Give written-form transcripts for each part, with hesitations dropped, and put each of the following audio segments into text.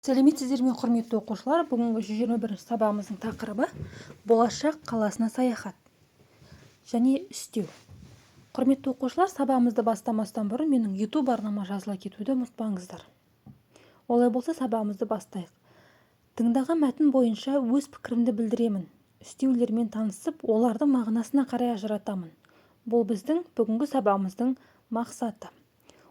Сәлеметсіздер ме, құрметті оқушылар? Бүгінгі 121 сабағымыздың тақырыбы болашақ қаласына саяхат және үстеу. Құрметті оқушылар, сабағымызды бастамастан бұрын менің YouTube арнама жазыла кетуді ұмытпаңыздар. Олай болса, сабағымызды бастайық. Тыңдаған мәтін бойынша өз пікірімді білдіремін. Үстеулермен танысып, олардың мағынасына қарай ажыратамын. Бұл біздің бүгінгі сабағымыздың мақсаты.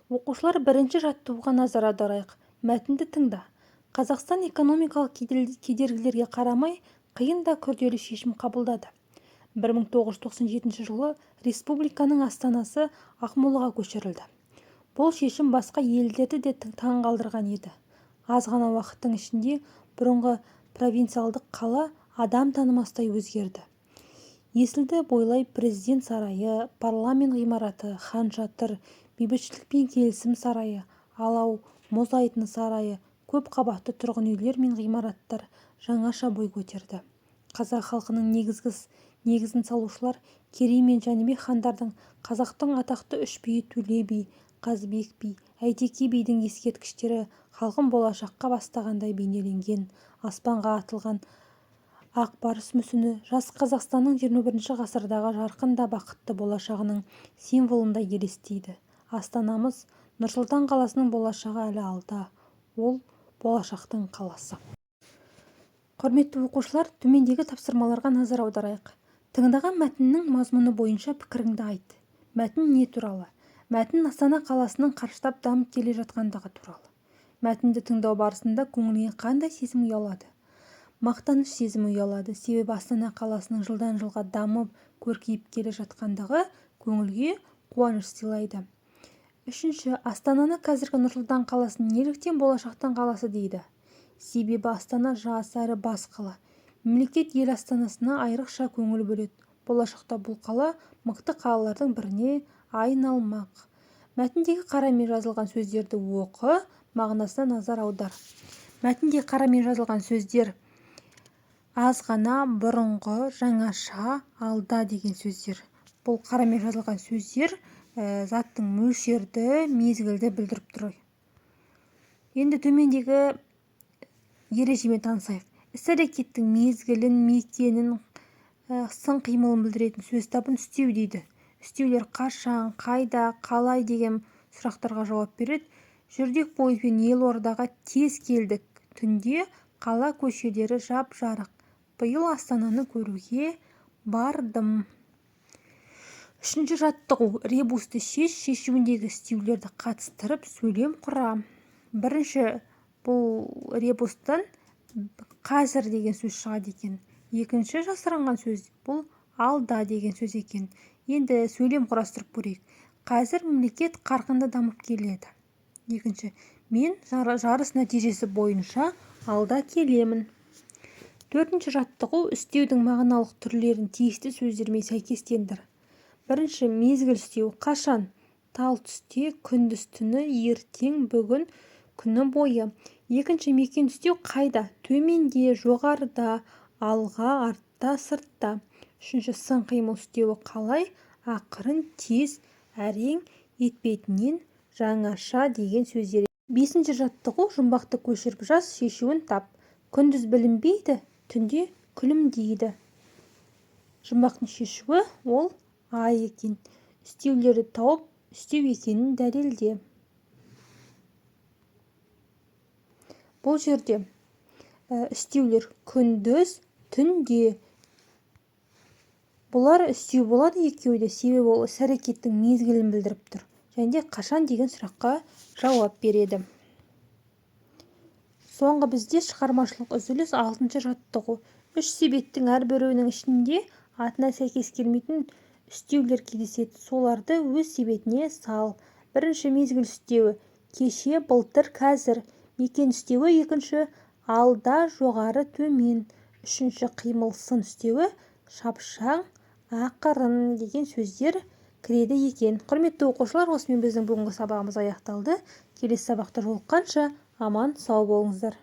Оқушылар, бірінші жаттығуға назар аударайық. Мәтінді тыңда. Қазақстан экономикалық кедергілерге қарамай қиын да күрделі шешім қабылдады. 1997 жылы республиканың астанасы Ақмолаға көшірілді. Бұл шешім басқа елдерді де таңғалдырған еді. Аз ғана уақыттың ішінде бұрынғы провинциалдық қала адам танымастай өзгерді. Есілді бойлай президент сарайы, парламент ғимараты, хан шатыр, бейбітшілік пен келісім сарайы, алау, мұз айдыны сарайы, көп қабатты тұрғын үйлер мен ғимараттар жаңаша бой көтерді. Қазақ халқының негізін салушылар Керей мен Жәнібек хандардың, қазақтың атақты үш биі Төле би, Қазыбек би, Әйтеке бидің ескерткіштері халқын болашаққа бастағандай бейнеленген. Аспанға атылған ақ барыс мүсіні жас Қазақстанның 21 ғасырдағы жарқын да бақытты болашағының символындай елестейді. Астанамыз Нұр-Сұлтан қаласының болашағы әлі алда. Ол болашақтың қаласы. Құрметті оқушылар, төмендегі тапсырмаларға назар аударайық. Тыңдаған мәтіннің мазмұны бойынша пікіріңді айт. Мәтін не туралы? Мәтін Астана қаласының қарыштап дамып келе жатқандығы туралы. Мәтінді тыңдау барысында көңіліңе қандай сезім ұялады? Мақтаныш сезімі ұялады, себебі Астана қаласының жылдан жылға дамып, көркейіп келе жатқандығы көңілге қуаныш сыйлайды. Үшінші, Астананы қазіргі Нұр-Сұлтан қаласын неліктен болашақтың қаласы дейді? Себебі Астана жас әрі бас қала. Мемлекет ел астанасына айрықша көңіл бөледі. Болашақта бұл қала мықты қалалардың біріне айналмақ. Мәтіндегі қарамен жазылған сөздерді оқы, мағынасына назар аудар. Мәтінде қарамен жазылған сөздер аз ғана, бұрынғы, жаңаша, алда деген сөздер. Бұл қарамен жазылған сөздер заттың мөлшерді, мезгілді білдіріп тұр. Енді төмендегі ережемен танысайық. Іс-әрекеттің мезгілін, мекенін, сын қимылын білдіретін сөз табын үстеу дейді. Үстеулер қашан, қайда, қалай деген сұрақтарға жауап береді. Жүрдек пойызбен Елордаға тез келдік. Түнде қала көшелері жап-жарық. Биыл Астананы көруге бардым. Үшінші жаттығу. Ребусты шешуіндегі үстеулерді қатыстырып сөйлем құра. Бірінші, бұл ребустан қазір деген сөз шығады екен. Екінші жасырынған сөз бұл алда деген сөз екен. Енді сөйлем құрастырып көрейік. Қазір мемлекет қарқынды дамып келеді. Екінші, мен жарыс нәтижесі бойынша алда келемін. Төртінші жаттығу. Үстеудің мағыналық түрлерін тиісті сөздермен сәйкестендір. Бірінші, мезгіл үстеуі қашан? Тал түсте, күндіз түні, ертең, бүгін, күні бойы. Екінші, мекен үстеу қайда? Төменде, жоғарыда, алға, артта, сыртта. Үшінші, сын қимыл үстеуі қалай? Ақырын, тез, әрең, етпетінен, жаңаша деген сөздер. Бесінші жаттығу. Жұмбақты көшіріп жаз, шешуін тап. Күндіз білінбейді, түнде күлімдейді. Жұмбақтың шешуі ол ай екен. Үстеулерді тауып, үстеу екенін дәлелде. Бұл жерде үстеулер күндіз, түнде. Бұлар үстеу болады екеуі де, себебі ол іс-әрекеттің мезгілін білдіріп тұр. Және де қашан деген сұраққа жауап береді. Соңғы бізде шығармашылық үзіліс 6-шы жаттығу. Үш себеттің әрбіреуінің ішінде атына сәйкес келмейтін үстеулер кездеседі. Соларды өз себетіне сал. Бірінші, мезгіл үстеуі кеше, былтыр, қазір. Мекен үстеуі екінші, алда, жоғары, төмен. Үшінші, қимыл сын үстеуі шапшаң, ақырын деген сөздер кіреді екен. Құрметті оқушылар, осымен біздің бүгінгі сабағымыз аяқталды. Келесі сабақта жолыққанша аман сау болыңыздар.